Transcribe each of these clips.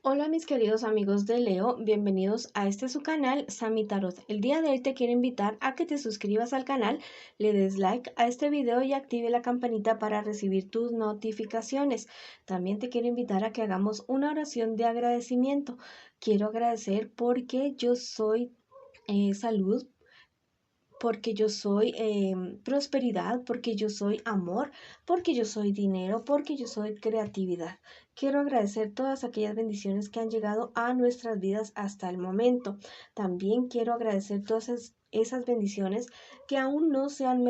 Hola mis queridos amigos de Leo, bienvenidos a su canal Sami Tarot. El día de hoy te quiero invitar a que te suscribas al canal, le des like a este video y active la campanita para recibir tus notificaciones. También te quiero invitar a que hagamos una oración de agradecimiento. Quiero agradecer porque yo soy salud, porque yo soy prosperidad, porque yo soy amor, porque yo soy dinero, porque yo soy creatividad. Quiero agradecer todas aquellas bendiciones que han llegado a nuestras vidas hasta el momento. También quiero agradecer todas esas bendiciones que aún no se han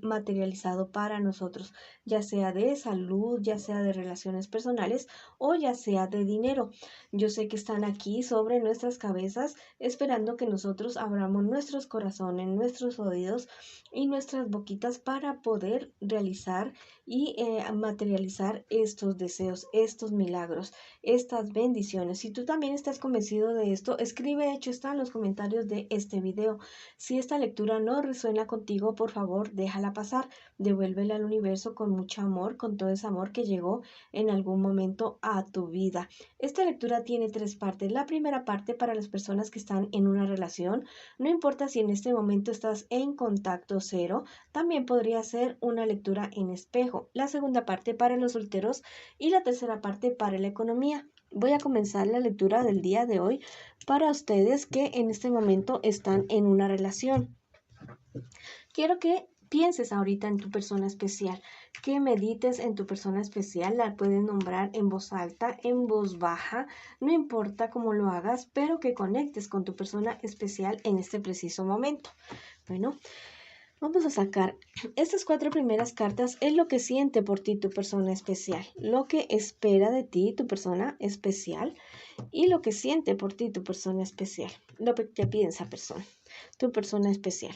materializado para nosotros, ya sea de salud, ya sea de relaciones personales o ya sea de dinero. Yo sé que están aquí sobre nuestras cabezas esperando que nosotros abramos nuestros corazones, nuestros oídos y nuestras boquitas para poder realizar y materializar estos deseos, estos milagros, estas bendiciones. Si tú también estás convencido de esto, escribe hecho está en los comentarios de este video. Si esta lectura no resuena contigo, por favor, déjala pasar, devuélvela al universo con mucho amor, con todo ese amor que llegó en algún momento a tu vida. Esta lectura tiene tres partes. La primera parte para las personas que están en una relación, no importa si en este momento estás en contacto cero, también podría ser una lectura en espejo. La segunda parte para los solteros y la tercera parte para la economía. Voy a comenzar la lectura del día de hoy para ustedes que en este momento están en una relación. Quiero que pienses ahorita en tu persona especial, que medites en tu persona especial, la puedes nombrar en voz alta, en voz baja, no importa cómo lo hagas, pero que conectes con tu persona especial en este preciso momento. Bueno, vamos a sacar estas cuatro primeras cartas, es lo que siente por ti tu persona especial, lo que espera de ti tu persona especial y lo que siente por ti tu persona especial, lo que piensa tu persona especial.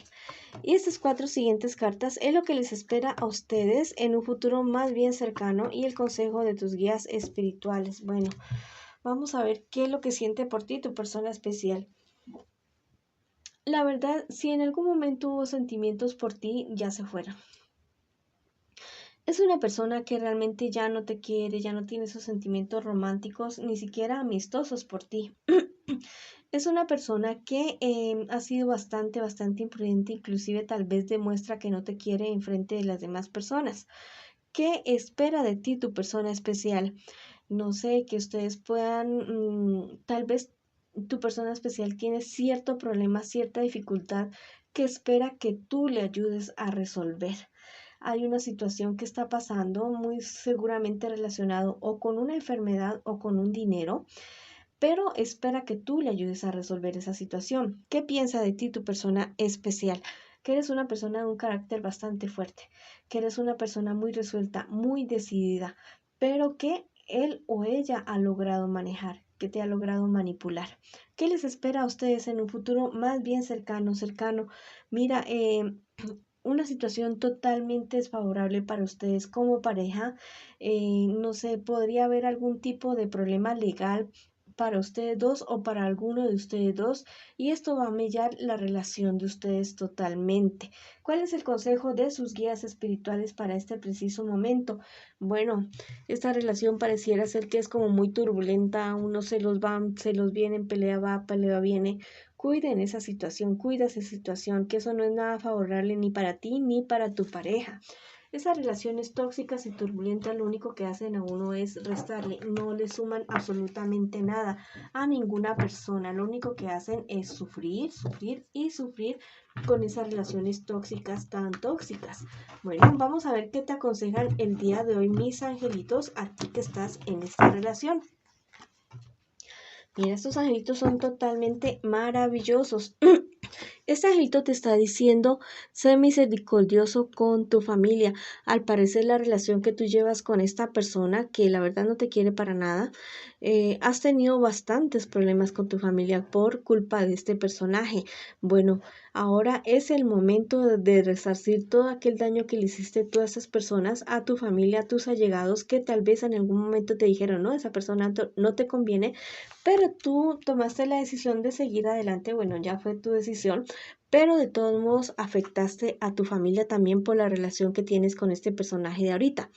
Y estas cuatro siguientes cartas es lo que les espera a ustedes en un futuro más bien cercano y el consejo de tus guías espirituales. Bueno, vamos a ver qué es lo que siente por ti tu persona especial. La verdad, si en algún momento hubo sentimientos por ti, ya se fueron. Es una persona que realmente ya no te quiere, ya no tiene esos sentimientos románticos, ni siquiera amistosos por ti. Es una persona que ha sido bastante imprudente, inclusive tal vez demuestra que no te quiere en frente de las demás personas. ¿Qué espera de ti tu persona especial? No sé, que ustedes puedan, tal vez tu persona especial tiene cierto problema, cierta dificultad que espera que tú le ayudes a resolver. Hay una situación que está pasando muy seguramente relacionado o con una enfermedad o con un dinero, pero espera que tú le ayudes a resolver esa situación. ¿Qué piensa de ti tu persona especial? Que eres una persona de un carácter bastante fuerte, que eres una persona muy resuelta, muy decidida, pero que él o ella ha logrado manejar, que te ha logrado manipular. ¿Qué les espera a ustedes en un futuro más bien cercano? Mira, una situación totalmente desfavorable para ustedes como pareja. No sé, podría haber algún tipo de problema legal para ustedes dos o para alguno de ustedes dos, y esto va a mellar la relación de ustedes totalmente. ¿Cuál es el consejo de sus guías espirituales para este preciso momento? Bueno, esta relación pareciera ser que es como muy turbulenta, uno se los va, se los viene, pelea va, pelea viene. Cuiden esa situación, cuida esa situación, que eso no es nada favorable ni para ti ni para tu pareja. Esas relaciones tóxicas y turbulentas lo único que hacen a uno es restarle, no le suman absolutamente nada a ninguna persona. Lo único que hacen es sufrir con esas relaciones tóxicas tan tóxicas. Bueno, vamos a ver qué te aconsejan el día de hoy mis angelitos a ti que estás en esta relación. Mira, estos angelitos son totalmente maravillosos. Este angelito te está diciendo, sé misericordioso con tu familia. Al parecer la relación que tú llevas con esta persona, que la verdad no te quiere para nada, has tenido bastantes problemas con tu familia por culpa de este personaje. Bueno, ahora es el momento de resarcir todo aquel daño que le hiciste tú a esas personas, a tu familia, a tus allegados, que tal vez en algún momento te dijeron, no, esa persona no te conviene, pero tú tomaste la decisión de seguir adelante. Bueno, ya fue tu decisión, pero de todos modos afectaste a tu familia también por la relación que tienes con este personaje de ahorita.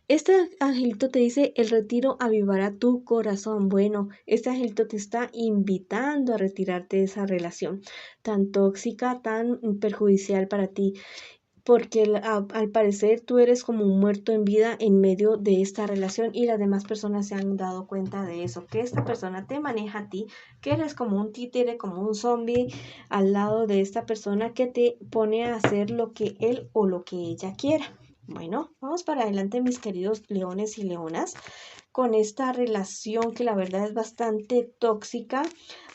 Este angelito te dice, el retiro avivará tu corazón. Bueno, este angelito te está invitando a retirarte de esa relación tan tóxica, tan perjudicial para ti, porque al parecer tú eres como un muerto en vida en medio de esta relación y las demás personas se han dado cuenta de eso, que esta persona te maneja a ti, que eres como un títere, como un zombie al lado de esta persona que te pone a hacer lo que él o lo que ella quiera. Bueno, vamos para adelante, mis queridos leones y leonas, con esta relación que la verdad es bastante tóxica.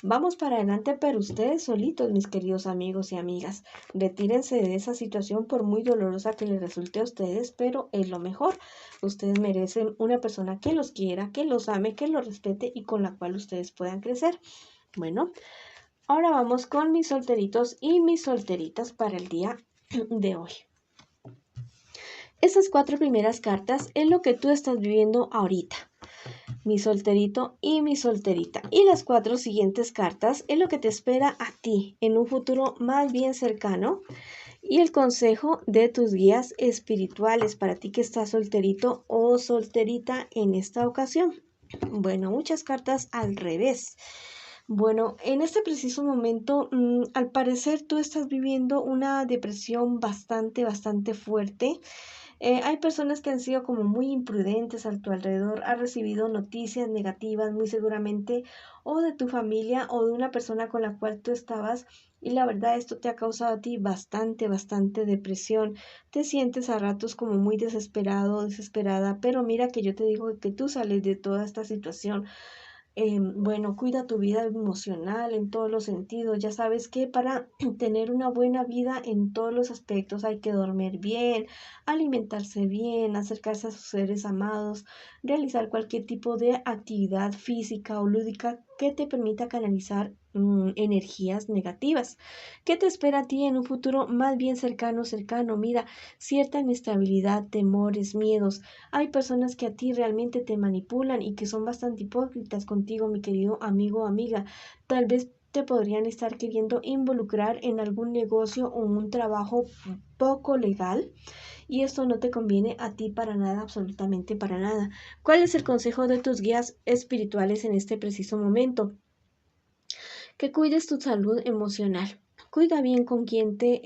Vamos para adelante, pero ustedes solitos, mis queridos amigos y amigas. Retírense de esa situación por muy dolorosa que les resulte a ustedes, pero es lo mejor. Ustedes merecen una persona que los quiera, que los ame, que los respete y con la cual ustedes puedan crecer. Bueno, ahora vamos con mis solteritos y mis solteritas para el día de hoy. Esas 4 primeras cartas es lo que tú estás viviendo ahorita, mi solterito y mi solterita. Y las 4 siguientes cartas es lo que te espera a ti en un futuro más bien cercano. Y el consejo de tus guías espirituales para ti que estás solterito o solterita en esta ocasión. Bueno, muchas cartas al revés. Bueno, en este preciso momento, al parecer tú estás viviendo una depresión bastante fuerte. Hay personas que han sido como muy imprudentes a tu alrededor, has recibido noticias negativas muy seguramente o de tu familia o de una persona con la cual tú estabas y la verdad esto te ha causado a ti bastante depresión. Te sientes a ratos como muy desesperado, desesperada, pero mira que yo te digo que tú sales de toda esta situación. Bueno, cuida tu vida emocional en todos los sentidos. Ya sabes que para tener una buena vida en todos los aspectos hay que dormir bien, alimentarse bien, acercarse a sus seres amados, realizar cualquier tipo de actividad física o lúdica que te permita canalizar energías negativas. ¿Qué te espera a ti en un futuro más bien cercano? Mira, cierta inestabilidad, temores, miedos. Hay personas que a ti realmente te manipulan y que son bastante hipócritas contigo, mi querido amigo o amiga. Tal vez te podrían estar queriendo involucrar en algún negocio o un trabajo poco legal y esto no te conviene a ti para nada, absolutamente para nada. ¿Cuál es el consejo de tus guías espirituales en este preciso momento? Que cuides tu salud emocional. Cuida bien con quién te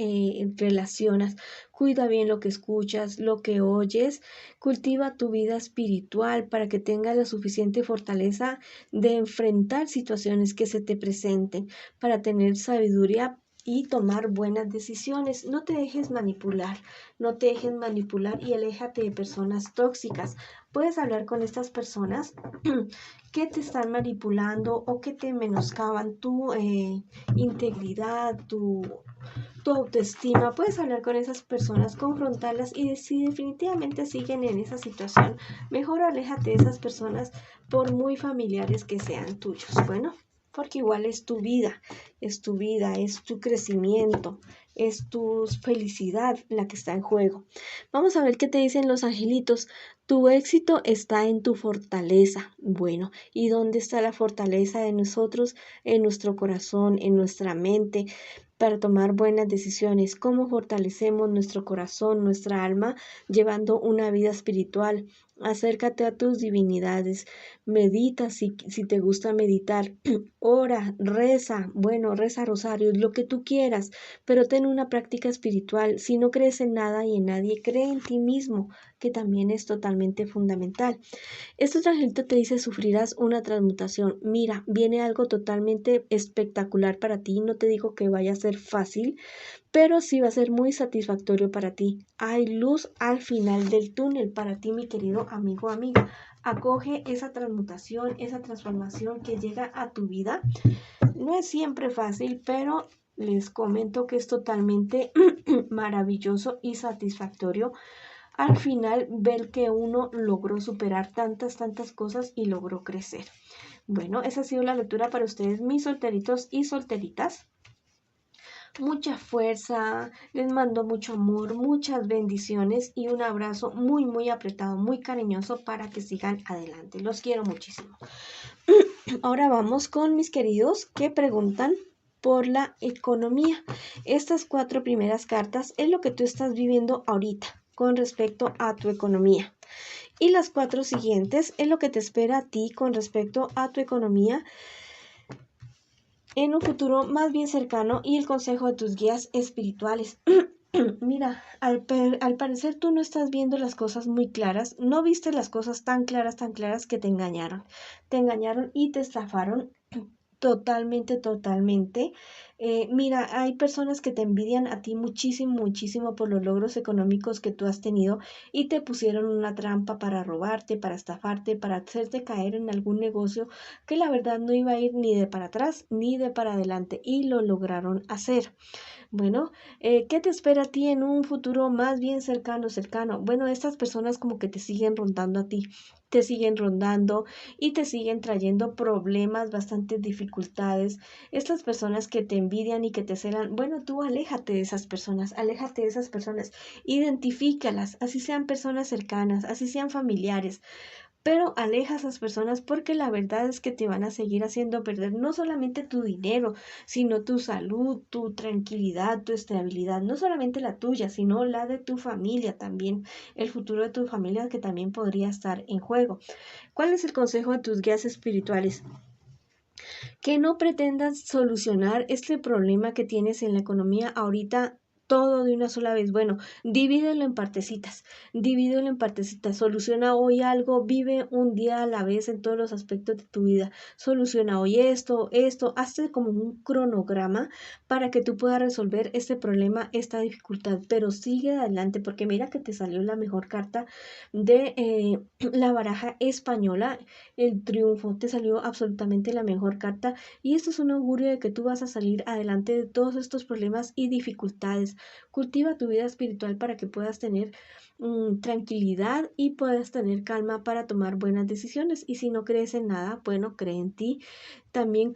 relacionas, cuida bien lo que escuchas, lo que oyes, cultiva tu vida espiritual para que tengas la suficiente fortaleza de enfrentar situaciones que se te presenten, para tener sabiduría y tomar buenas decisiones. No te dejes manipular, y aléjate de personas tóxicas. Puedes hablar con estas personas que te están manipulando o que te menoscaban tu integridad, tu autoestima. Puedes hablar con esas personas, confrontarlas y si definitivamente siguen en esa situación, mejor aléjate de esas personas por muy familiares que sean tuyos. Bueno, porque igual es tu vida, es tu crecimiento, es tu felicidad la que está en juego. Vamos a ver qué te dicen los angelitos. Tu éxito está en tu fortaleza. Bueno, ¿y dónde está la fortaleza de nosotros? En nuestro corazón, en nuestra mente, para tomar buenas decisiones. ¿Cómo fortalecemos nuestro corazón, nuestra alma, llevando una vida espiritual? Acércate a tus divinidades, medita si te gusta meditar, ora, reza, bueno, reza rosarios, lo que tú quieras, pero ten una práctica espiritual. Si no crees en nada y en nadie, cree en ti mismo, que también es totalmente fundamental. Este angelito te dice sufrirás una transmutación. Mira, viene algo totalmente espectacular para ti. No te digo que vaya a ser fácil, pero sí va a ser muy satisfactorio para ti. Hay luz al final del túnel para ti, mi querido amigo o amiga. Acoge esa transmutación, esa transformación que llega a tu vida. No es siempre fácil, pero les comento que es totalmente maravilloso y satisfactorio al final ver que uno logró superar tantas cosas y logró crecer. Bueno, esa ha sido la lectura para ustedes, mis solteritos y solteritas. Mucha fuerza, les mando mucho amor, muchas bendiciones y un abrazo muy apretado, muy cariñoso para que sigan adelante. Los quiero muchísimo. Ahora vamos con mis queridos que preguntan por la economía. Estas 4 primeras cartas es lo que tú estás viviendo ahorita con respecto a tu economía. Y las 4 siguientes es lo que te espera a ti con respecto a tu economía en un futuro más bien cercano y el consejo de tus guías espirituales. Mira, al parecer tú no estás viendo las cosas muy claras, no viste las cosas tan claras que te engañaron y te estafaron. Totalmente. Mira, hay personas que te envidian a ti muchísimo por los logros económicos que tú has tenido y te pusieron una trampa para robarte, para estafarte, para hacerte caer en algún negocio que la verdad no iba a ir ni de para atrás ni de para adelante y lo lograron hacer. Bueno, ¿qué te espera a ti en un futuro más bien cercano? Bueno, estas personas como que te siguen rondando a ti, te siguen rondando y te siguen trayendo problemas, bastantes dificultades. Estas personas que te envidian y que te celan, bueno, tú aléjate de esas personas, identifícalas, así sean personas cercanas, así sean familiares. Pero aleja a esas personas porque la verdad es que te van a seguir haciendo perder no solamente tu dinero, sino tu salud, tu tranquilidad, tu estabilidad, no solamente la tuya, sino la de tu familia también, el futuro de tu familia que también podría estar en juego. ¿Cuál es el consejo de tus guías espirituales? Que no pretendas solucionar este problema que tienes en la economía ahorita todo de una sola vez. Bueno, divídelo en partecitas, soluciona hoy algo, vive un día a la vez en todos los aspectos de tu vida, soluciona hoy esto, hazte como un cronograma para que tú puedas resolver este problema, esta dificultad, pero sigue adelante porque mira que te salió la mejor carta de la baraja española, el triunfo, te salió absolutamente la mejor carta y esto es un augurio de que tú vas a salir adelante de todos estos problemas y dificultades. Cultiva tu vida espiritual para que puedas tener tranquilidad y puedas tener calma para tomar buenas decisiones. Y si no crees en nada, bueno, cree en ti. También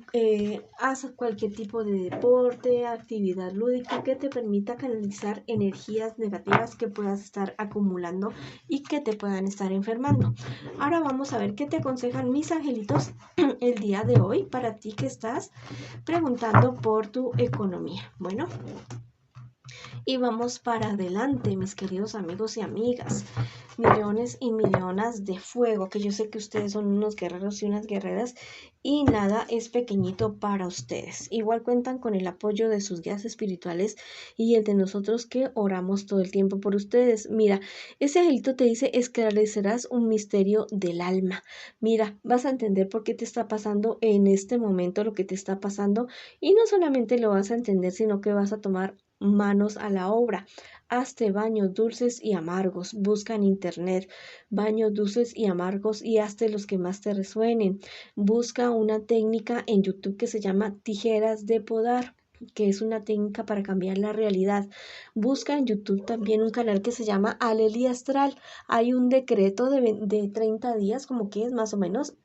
haz cualquier tipo de deporte, actividad lúdica que te permita canalizar energías negativas que puedas estar acumulando y que te puedan estar enfermando. Ahora vamos a ver qué te aconsejan mis angelitos el día de hoy para ti que estás preguntando por tu economía. Bueno, y vamos para adelante, mis queridos amigos y amigas, millones y millones de fuego, que yo sé que ustedes son unos guerreros y unas guerreras y nada es pequeñito para ustedes. Igual cuentan con el apoyo de sus guías espirituales y el de nosotros que oramos todo el tiempo por ustedes. Mira, ese angelito te dice esclarecerás un misterio del alma. Mira, vas a entender por qué te está pasando en este momento lo que te está pasando y no solamente lo vas a entender, sino que vas a tomar manos a la obra. Hazte baños dulces y amargos. Busca en internet baños dulces y amargos y hazte los que más te resuenen. Busca una técnica en YouTube que se llama tijeras de podar, que es una técnica para cambiar la realidad. Busca en YouTube también un canal que se llama Aleli Astral. Hay un decreto de 30 días, como que es más o menos,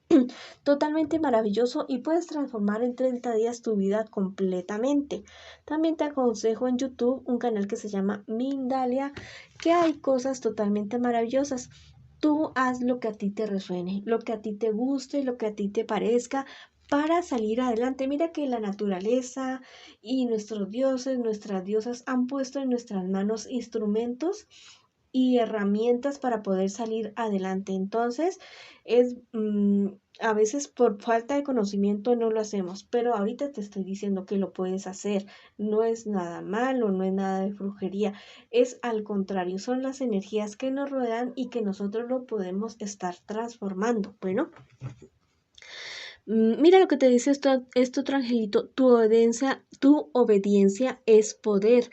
totalmente maravilloso y puedes transformar en 30 días tu vida completamente. También te aconsejo en YouTube un canal que se llama Mindalia, que hay cosas totalmente maravillosas. Tú haz lo que a ti te resuene, lo que a ti te guste, lo que a ti te parezca para salir adelante. Mira que la naturaleza y nuestros dioses, nuestras diosas han puesto en nuestras manos instrumentos y herramientas para poder salir adelante. Entonces, a veces por falta de conocimiento no lo hacemos, pero ahorita te estoy diciendo que lo puedes hacer. No es nada malo, no es nada de brujería, es al contrario, son las energías que nos rodean y que nosotros lo podemos estar transformando. Bueno. Mira lo que te dice esto otro angelito, tu obediencia es poder.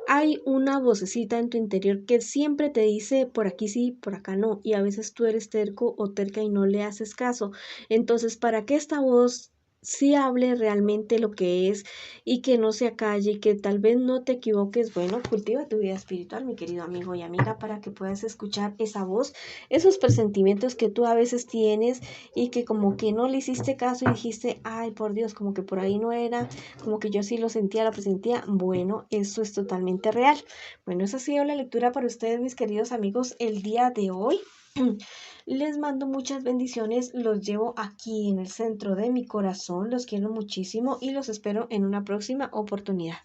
Hay una vocecita en tu interior que siempre te dice por aquí sí, por acá no, y a veces tú eres terco o terca y no le haces caso. Entonces, para que esta voz sí hable realmente lo que es y que no se acalle y que tal vez no te equivoques, bueno, cultiva tu vida espiritual, mi querido amigo y amiga, para que puedas escuchar esa voz, esos presentimientos que tú a veces tienes y que como que no le hiciste caso y dijiste, ay, por Dios, como que por ahí no era, como que yo sí lo sentía, lo presentía. Bueno, eso es totalmente real. Bueno, esa ha sido la lectura para ustedes, mis queridos amigos, el día de hoy. Les mando muchas bendiciones, los llevo aquí en el centro de mi corazón, los quiero muchísimo y los espero en una próxima oportunidad.